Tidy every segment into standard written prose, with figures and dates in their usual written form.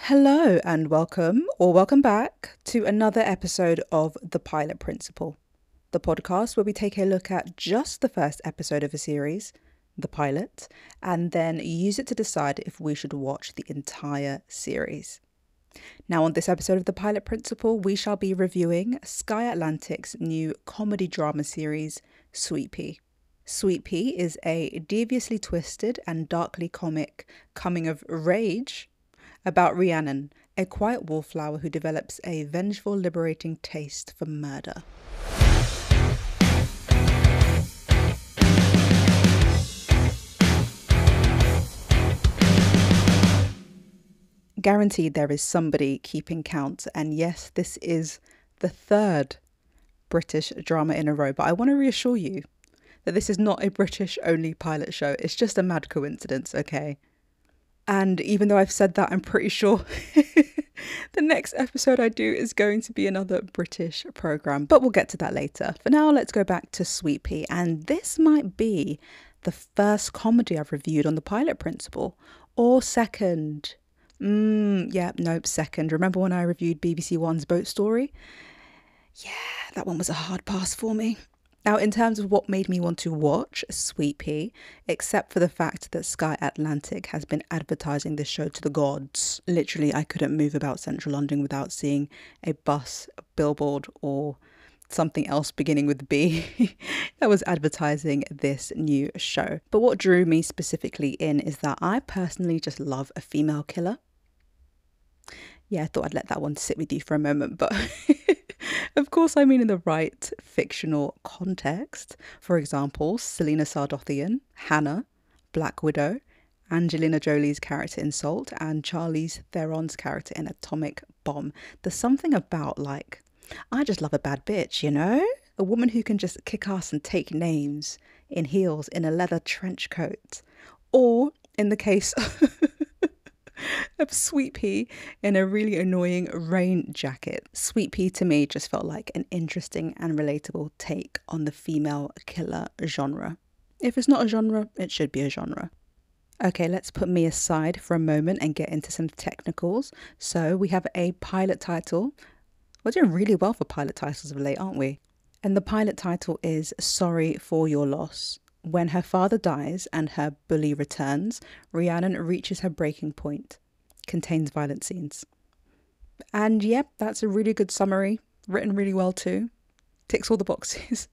Hello and welcome back to another episode of The Pilot Principle, the podcast where we take a look at just the first episode of a series, the pilot, and then use it to decide if we should watch the entire series. Now, on this episode of The Pilot Principle, we shall be reviewing Sky Atlantic's new comedy drama series, Sweetpea. Sweetpea is a deviously twisted and darkly comic coming of rage about Rhiannon, a quiet wallflower who develops a vengeful, liberating taste for murder. Guaranteed there is somebody keeping count, and yes, this is the third British drama in a row, but I want to reassure you that this is not a British-only pilot show. It's just a mad coincidence, okay? And even though I've said that, I'm pretty sure the next episode I do is going to be another British programme. But we'll get to that later. For now, let's go back to Sweetpea. And this might be the first comedy I've reviewed on The Pilot Principle. Or second. Second. Remember when I reviewed BBC One's Boat Story? Yeah, that one was a hard pass for me. Now, in terms of what made me want to watch Sweetpea, except for the fact that Sky Atlantic has been advertising this show to the gods. Literally, I couldn't move about central London without seeing a bus, a billboard, or something else beginning with B that was advertising this new show. But what drew me specifically in is that I personally just love a female killer. Yeah, I thought I'd let that one sit with you for a moment, but of course I mean in the right fictional context. For example, Selena Sardothian, Hannah, Black Widow, Angelina Jolie's character in Salt, and Charlize Theron's character in Atomic Bomb. There's something about, I just love a bad bitch, you know? A woman who can just kick ass and take names in heels in a leather trench coat. Or, in the case of Sweetpea, in a really annoying rain jacket. Sweetpea to me just felt like an interesting and relatable take on the female killer genre. If it's not a genre, it should be a genre. Okay, let's put me aside for a moment and get into some technicals. So we have a pilot title. We're doing really well for pilot titles of late, aren't we? And the pilot title is Sorry for Your Loss. When her father dies and her bully returns, Rhiannon reaches her breaking point. Contains violent scenes. And yep, that's a really good summary. Written really well too. Ticks all the boxes.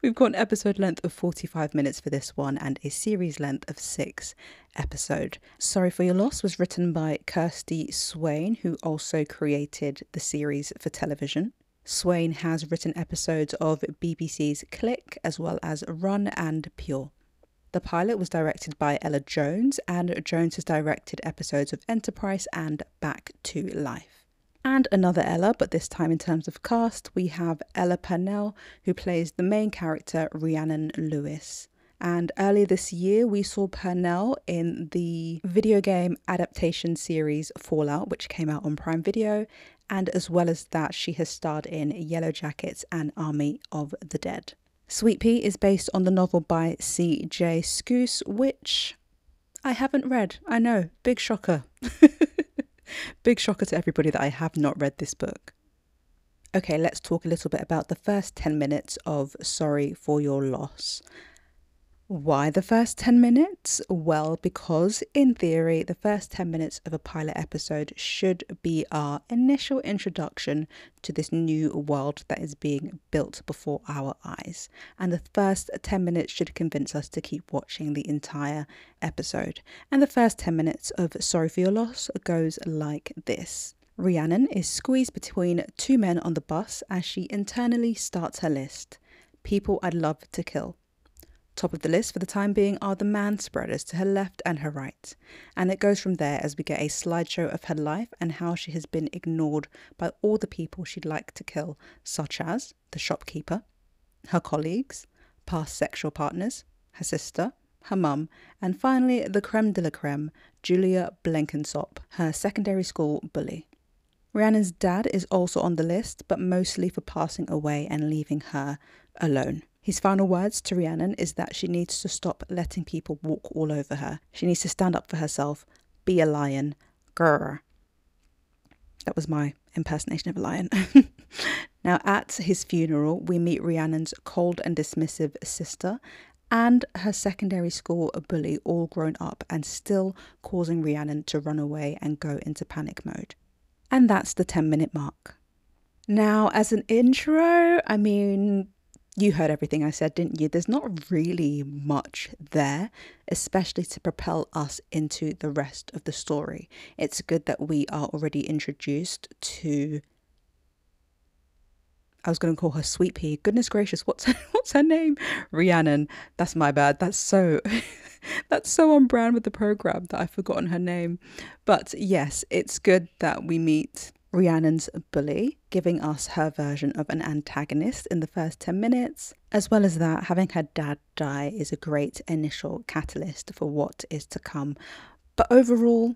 We've got an episode length of 45 minutes for this one and a series length of 6 episodes. Sorry for Your Loss was written by Kirsty Swain, who also created the series for television. Swain has written episodes of BBC's Click as well as Run and Pure. The pilot was directed by Ella Jones, and Jones has directed episodes of Enterprise and Back to Life. And another Ella, but this time in terms of cast, we have Ella Purnell, who plays the main character Rhiannon Lewis. And earlier this year, we saw Purnell in the video game adaptation series Fallout, which came out on Prime Video. And as well as that, she has starred in Yellow Jackets and Army of the Dead. Sweetpea is based on the novel by C.J. Scoose, which I haven't read. I know, big shocker. Big shocker to everybody that I have not read this book. Okay, let's talk a little bit about the first 10 minutes of Sorry for Your Loss. Why the first 10 minutes? Well, because in theory, the first 10 minutes of a pilot episode should be our initial introduction to this new world that is being built before our eyes. And the first 10 minutes should convince us to keep watching the entire episode. And the first 10 minutes of Sorry for Your Loss goes like this. Rhiannon is squeezed between two men on the bus as she internally starts her list. People I'd love to kill. Top of the list for the time being are the man-spreaders to her left and her right. And it goes from there as we get a slideshow of her life and how she has been ignored by all the people she'd like to kill, such as the shopkeeper, her colleagues, past sexual partners, her sister, her mum, and finally the creme de la creme, Julia Blenkinsop, her secondary school bully. Rhiannon's dad is also on the list, but mostly for passing away and leaving her alone. His final words to Rhiannon is that she needs to stop letting people walk all over her. She needs to stand up for herself, be a lion, grrr. That was my impersonation of a lion. Now, at his funeral, we meet Rhiannon's cold and dismissive sister and her secondary school bully, all grown up and still causing Rhiannon to run away and go into panic mode. And that's the 10-minute mark. Now, as an intro, I mean, you heard everything I said, didn't you? There's not really much there, especially to propel us into the rest of the story. It's good that we are already introduced to... I was going to call her Sweetpea. Goodness gracious, what's her name? Rhiannon. That's my bad. That's so on brand with the program that I've forgotten her name. But yes, it's good that we meet Rhiannon's bully, giving us her version of an antagonist in the first 10 minutes. As well as that, having her dad die is a great initial catalyst for what is to come. But overall,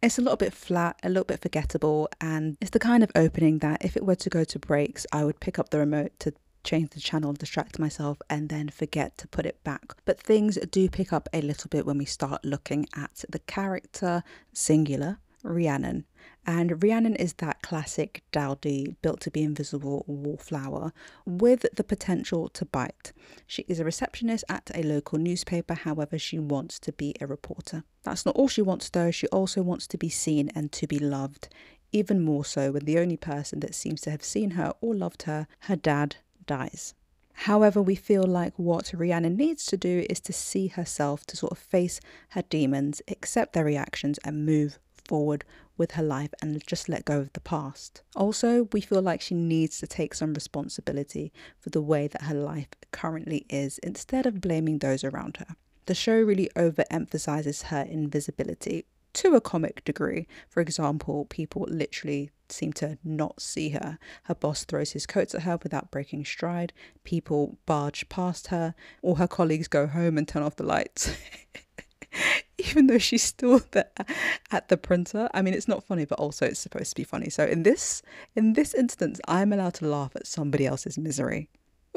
it's a little bit flat, a little bit forgettable, and it's the kind of opening that if it were to go to breaks, I would pick up the remote to change the channel, distract myself, and then forget to put it back. But things do pick up a little bit when we start looking at the character, singular, Rhiannon. And Rhiannon is that classic dowdy, built to be invisible wallflower with the potential to bite. She is a receptionist at a local newspaper, however she wants to be a reporter. That's not all she wants though, she also wants to be seen and to be loved, even more so when the only person that seems to have seen her or loved her, her dad, dies. However, we feel like what Rhiannon needs to do is to see herself, to sort of face her demons, accept their reactions and move forward with her life and just let go of the past. Also, we feel like she needs to take some responsibility for the way that her life currently is instead of blaming those around her. The show really overemphasizes her invisibility to a comic degree. For example, people literally seem to not see her. Her boss throws his coats at her without breaking stride. People barge past her, or her colleagues go home and turn off the lights. Even though she's still there at the printer. I mean, it's not funny, but also it's supposed to be funny. So in this instance, I'm allowed to laugh at somebody else's misery.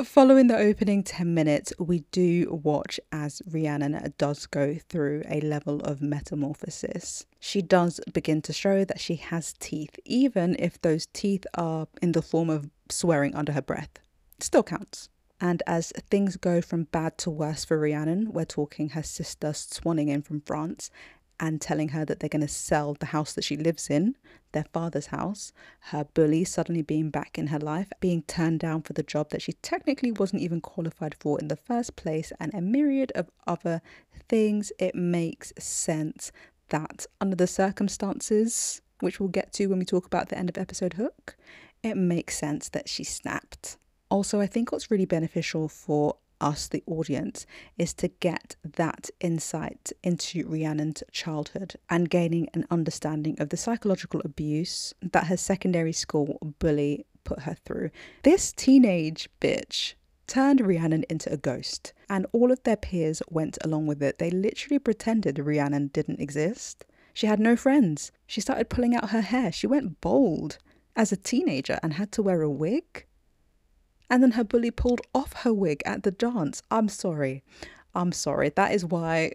Following the opening 10 minutes, we do watch as Rhiannon does go through a level of metamorphosis. She does begin to show that she has teeth, even if those teeth are in the form of swearing under her breath. It still counts. And as things go from bad to worse for Rhiannon, we're talking her sister swanning in from France and telling her that they're going to sell the house that she lives in, their father's house, her bully suddenly being back in her life, being turned down for the job that she technically wasn't even qualified for in the first place, and a myriad of other things. It makes sense that under the circumstances, which we'll get to when we talk about the end of episode hook, it makes sense that she snapped. Also, I think what's really beneficial for us, the audience, is to get that insight into Rhiannon's childhood and gaining an understanding of the psychological abuse that her secondary school bully put her through. This teenage bitch turned Rhiannon into a ghost, and all of their peers went along with it. They literally pretended Rhiannon didn't exist. She had no friends. She started pulling out her hair. She went bald as a teenager and had to wear a wig. And then her bully pulled off her wig at the dance. I'm sorry. That is why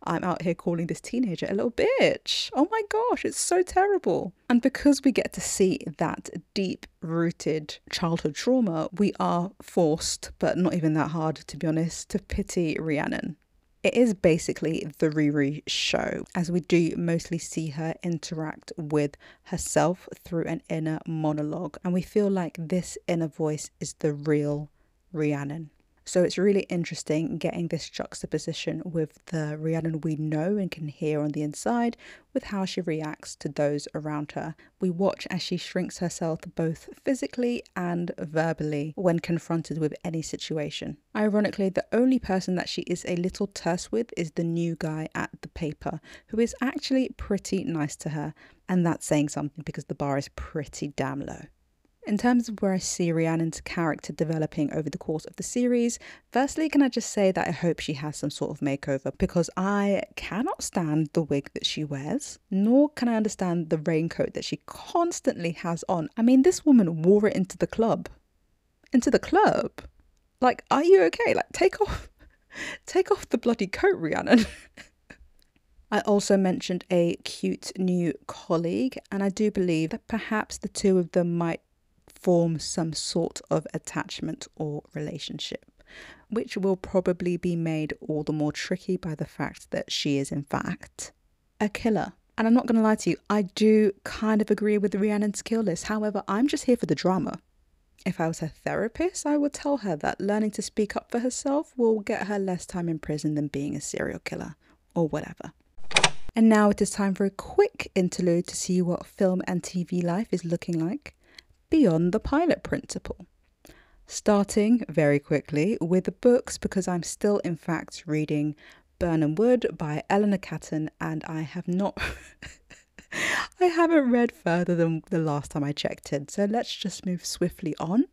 I'm out here calling this teenager a little bitch. Oh my gosh, it's so terrible. And because we get to see that deep-rooted childhood trauma, we are forced, but not even that hard to be honest, to pity Rhiannon. It is basically the Riri show, as we do mostly see her interact with herself through an inner monologue, and we feel like this inner voice is the real Rhiannon. So it's really interesting getting this juxtaposition with the Rhiannon we know and can hear on the inside with how she reacts to those around her. We watch as she shrinks herself both physically and verbally when confronted with any situation. Ironically, the only person that she is a little terse with is the new guy at the paper, who is actually pretty nice to her, and that's saying something because the bar is pretty damn low. In terms of where I see Rhiannon's character developing over the course of the series, firstly, can I just say that I hope she has some sort of makeover, because I cannot stand the wig that she wears, nor can I understand the raincoat that she constantly has on. I mean, this woman wore it into the club. Into the club? Like, are you okay? Like, take off the bloody coat, Rhiannon. I also mentioned a cute new colleague, and I do believe that perhaps the two of them might form some sort of attachment or relationship, which will probably be made all the more tricky by the fact that she is, in fact, a killer. And I'm not going to lie to you, I do kind of agree with Rhiannon's kill list. However, I'm just here for the drama. If I was her therapist, I would tell her that learning to speak up for herself will get her less time in prison than being a serial killer or whatever. And now it is time for a quick interlude to see what film and TV life is looking like beyond the pilot principle. Starting very quickly with the books, because I'm still in fact reading Burn and Wood by Eleanor Catton, and I have not I haven't read further than the last time I checked in. So let's just move swiftly on.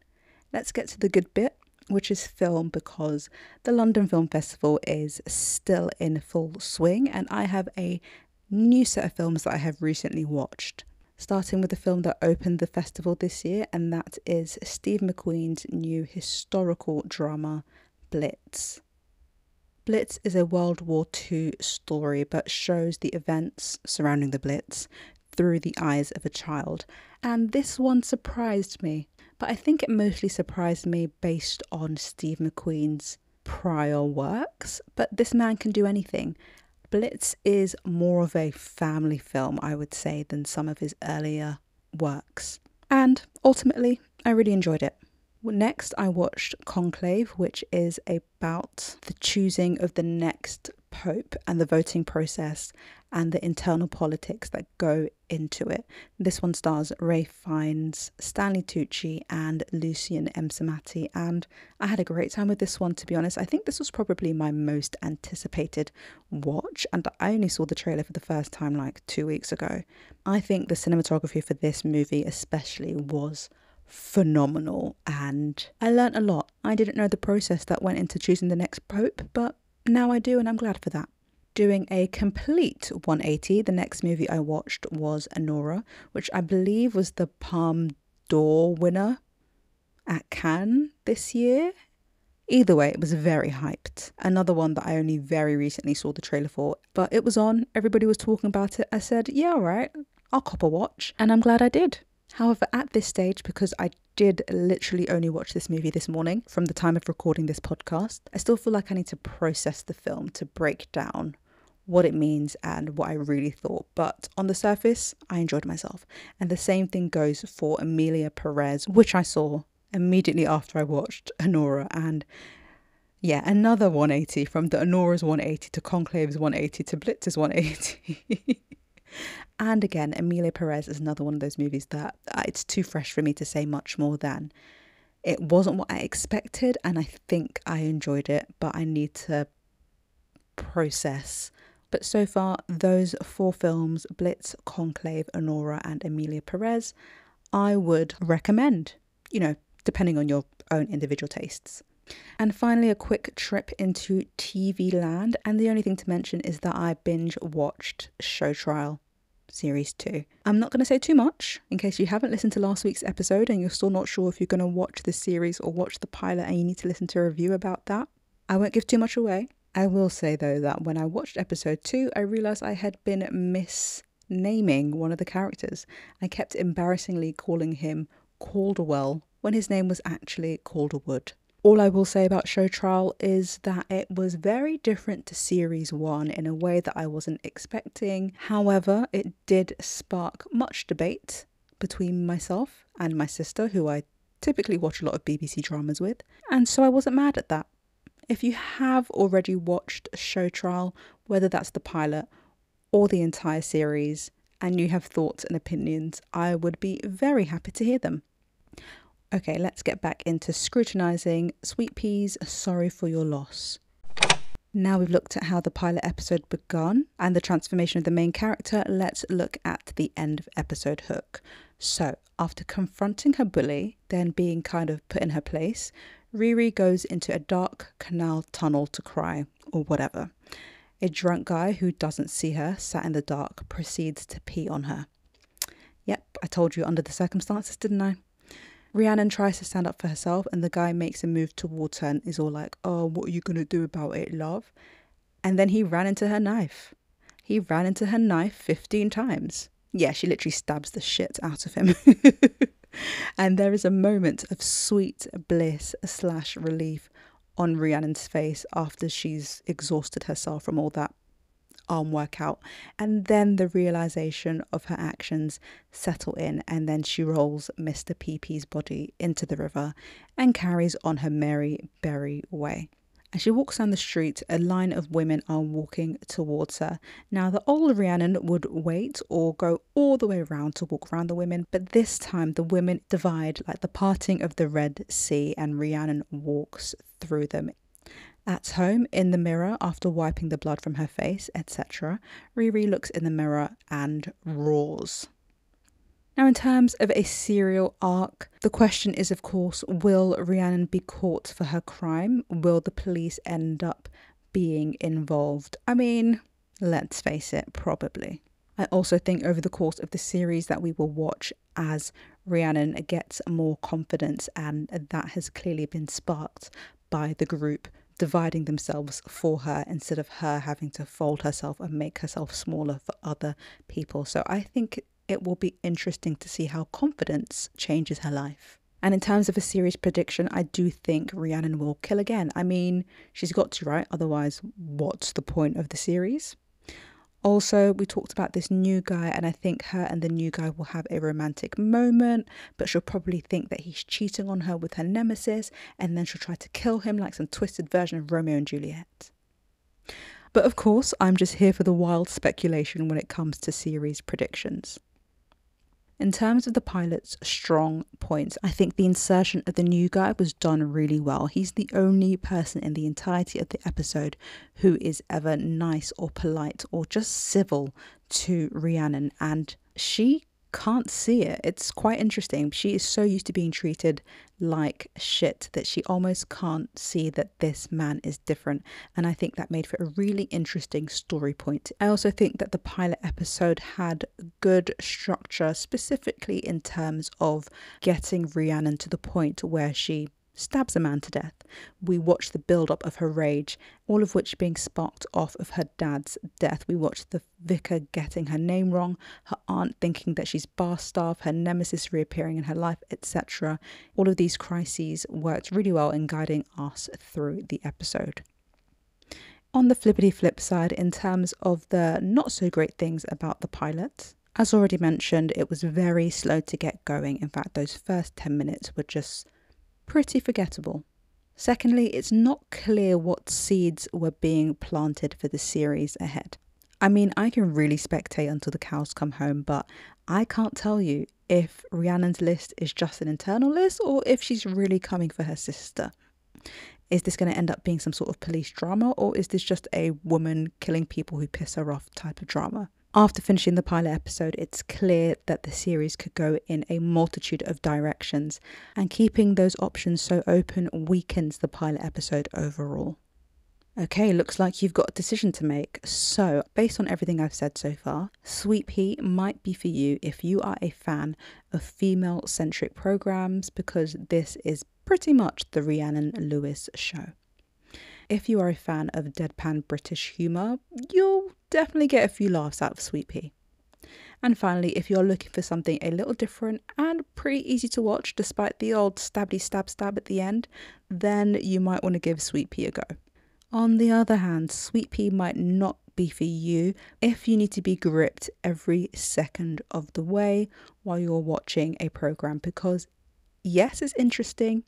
Let's get to the good bit, which is film, because the London Film Festival is still in full swing and I have a new set of films that I have recently watched. Starting with the film that opened the festival this year, and that is Steve McQueen's new historical drama, Blitz. Blitz is a World War II story but shows the events surrounding the Blitz through the eyes of a child. And this one surprised me, but I think it mostly surprised me based on Steve McQueen's prior works. But this man can do anything. Blitz is more of a family film, I would say, than some of his earlier works. And ultimately, I really enjoyed it. Next, I watched Conclave, which is about the choosing of the next pope and the voting process and the internal politics that go into it. This one stars Ralph Fiennes, Stanley Tucci and Lucien Msamati, and I had a great time with this one, to be honest. I think this was probably my most anticipated watch, and I only saw the trailer for the first time like 2 weeks ago. I think the cinematography for this movie especially was phenomenal, and I learnt a lot. I didn't know the process that went into choosing the next pope, but now I do, and I'm glad for that. Doing a complete 180, the next movie I watched was Anora, which I believe was the Palme d'Or winner at Cannes this year. Either way, it was very hyped. Another one that I only very recently saw the trailer for, but it was on, everybody was talking about it. I said, yeah, all right, I'll cop a watch, and I'm glad I did. However, at this stage, because I did literally only watch this movie this morning from the time of recording this podcast, I still feel like I need to process the film to break down what it means and what I really thought. But on the surface, I enjoyed myself. And the same thing goes for Emilia Perez, which I saw immediately after I watched Anora. And yeah, another 180, from the Anora's 180 to Conclave's 180 to Blitz's 180. And again, Emilia Perez is another one of those movies that it's too fresh for me to say much more than. It wasn't what I expected, and I think I enjoyed it, but I need to process. But so far, those 4 films, Blitz, Conclave, Anora and Emilia Perez, I would recommend, depending on your own individual tastes. And finally, a quick trip into TV land, and the only thing to mention is that I binge watched Show Trial Series 2. I'm not going to say too much in case you haven't listened to last week's episode and you're still not sure if you're going to watch the series or watch the pilot and you need to listen to a review about that. I won't give too much away. I will say though that when I watched episode 2, I realised I had been misnaming one of the characters. I kept embarrassingly calling him Calderwell when his name was actually Calderwood. All I will say about Show Trial is that it was very different to Series 1 in a way that I wasn't expecting. However, it did spark much debate between myself and my sister, who I typically watch a lot of BBC dramas with, and so I wasn't mad at that. If you have already watched Show Trial, whether that's the pilot or the entire series, and you have thoughts and opinions, I would be very happy to hear them. Okay, let's get back into scrutinising Sweetpea's Sorry for Your Loss. Now we've looked at how the pilot episode begun and the transformation of the main character, let's look at the end of episode hook. So, after confronting her bully, then being kind of put in her place, Riri goes into a dark canal tunnel to cry, or whatever. A drunk guy who doesn't see her, sat in the dark, proceeds to pee on her. Yep, I told you under the circumstances, didn't I? Rhiannon tries to stand up for herself and the guy makes a move towards her and is all like, oh, what are you going to do about it, love? And then he ran into her knife. He ran into her knife 15 times. Yeah, she literally stabs the shit out of him. And there is a moment of sweet bliss / relief on Rhiannon's face after she's exhausted herself from all that arm workout. And then the realization of her actions settle in, and then she rolls Mr. PP's body into the river and carries on her merry berry way. As she walks down the street, a line of women are walking towards her. Now, the old Rhiannon would wait or go all the way around to walk around the women, but this time the women divide like the parting of the Red Sea, and Rhiannon walks through them. At home, in the mirror, after wiping the blood from her face, etc., Riri looks in the mirror and roars. Now, in terms of a serial arc, the question is, of course, will Rhiannon be caught for her crime? Will the police end up being involved? I mean, let's face it, probably. I also think over the course of the series that we will watch as Rhiannon gets more confidence, and that has clearly been sparked by the group dividing themselves for her instead of her having to fold herself and make herself smaller for other people. So I think it will be interesting to see how confidence changes her life. And in terms of a series prediction, I do think Rhiannon will kill again. I mean, she's got to, right? Otherwise, what's the point of the series? Also, we talked about this new guy, and I think her and the new guy will have a romantic moment, but she'll probably think that he's cheating on her with her nemesis, and then she'll try to kill him like some twisted version of Romeo and Juliet. But of course, I'm just here for the wild speculation when it comes to series predictions. In terms of the pilot's strong points, I think the insertion of the new guy was done really well. He's the only person in the entirety of the episode who is ever nice or polite or just civil to Rhiannon, and she can't see it. It's quite interesting. She is so used to being treated like shit that she almost can't see that this man is different, and I think that made for a really interesting story point. I also think that the pilot episode had good structure, specifically in terms of getting Rhiannon to the point where she stabs a man to death. We watch the build-up of her rage, all of which being sparked off of her dad's death. We watch the vicar getting her name wrong, her aunt thinking that she's bar staff, her nemesis reappearing in her life, etc. All of these crises worked really well in guiding us through the episode. On the flippity flip side, in terms of the not so great things about the pilot, as already mentioned, it was very slow to get going. In fact, those first 10 minutes were just pretty forgettable. Secondly, it's not clear what seeds were being planted for the series ahead. I mean, I can really spectate until the cows come home, but I can't tell you if Rhiannon's list is just an internal list or if she's really coming for her sister. Is this going to end up being some sort of police drama, or is this just a woman killing people who piss her off type of drama? After finishing the pilot episode, it's clear that the series could go in a multitude of directions, and keeping those options so open weakens the pilot episode overall. Okay, looks like you've got a decision to make. So, based on everything I've said so far, Sweetpea might be for you if you are a fan of female-centric programs, because this is pretty much the Rhiannon Lewis show. If you are a fan of deadpan British humour, you'll definitely get a few laughs out of Sweetpea. And finally, if you're looking for something a little different and pretty easy to watch despite the old stabby stab at the end, then you might want to give Sweetpea a go. On the other hand, Sweetpea might not be for you if you need to be gripped every second of the way while you're watching a programme, because yes, it's interesting.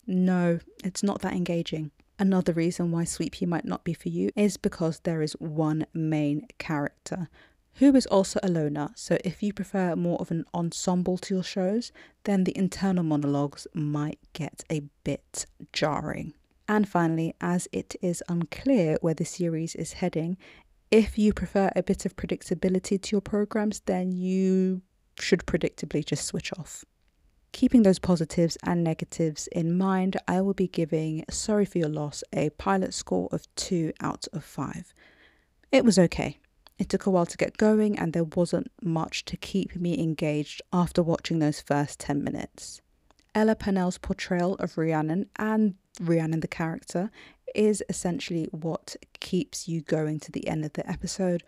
No, it's not that engaging. Another reason why Sweetpea might not be for you is because there is one main character who is also a loner. So if you prefer more of an ensemble to your shows, then the internal monologues might get a bit jarring. And finally, as it is unclear where the series is heading, if you prefer a bit of predictability to your programs, then you should predictably just switch off. Keeping those positives and negatives in mind, I will be giving Sorry for Your Loss a pilot score of 2 out of 5. It was okay. It took a while to get going, and there wasn't much to keep me engaged after watching those first 10 minutes. Ella Purnell's portrayal of Rhiannon, and Rhiannon the character, is essentially what keeps you going to the end of the episode,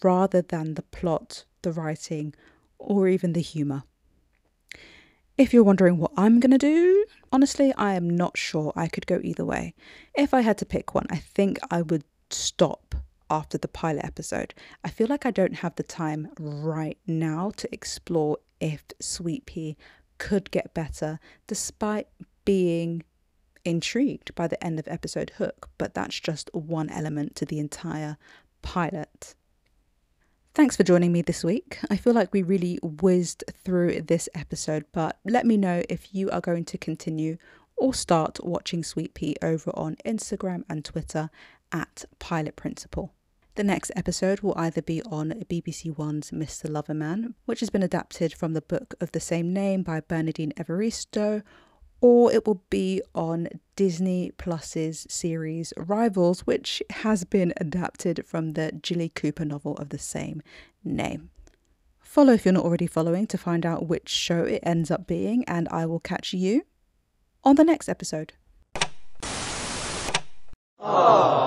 rather than the plot, the writing, or even the humour. If you're wondering what I'm going to do, honestly, I am not sure. I could go either way. If I had to pick one, I think I would stop after the pilot episode. I feel like I don't have the time right now to explore if Sweetpea could get better, despite being intrigued by the end of episode hook, but that's just one element to the entire pilot. Thanks for joining me this week. I feel like we really whizzed through this episode, but let me know if you are going to continue or start watching Sweetpea over on Instagram and Twitter at Pilot Principle. The next episode will either be on BBC One's Mr. Loverman, which has been adapted from the book of the same name by Bernardine Evaristo, or it will be on Disney Plus's series Rivals, which has been adapted from the Jilly Cooper novel of the same name. Follow if you're not already following to find out which show it ends up being, and I will catch you on the next episode. Aww.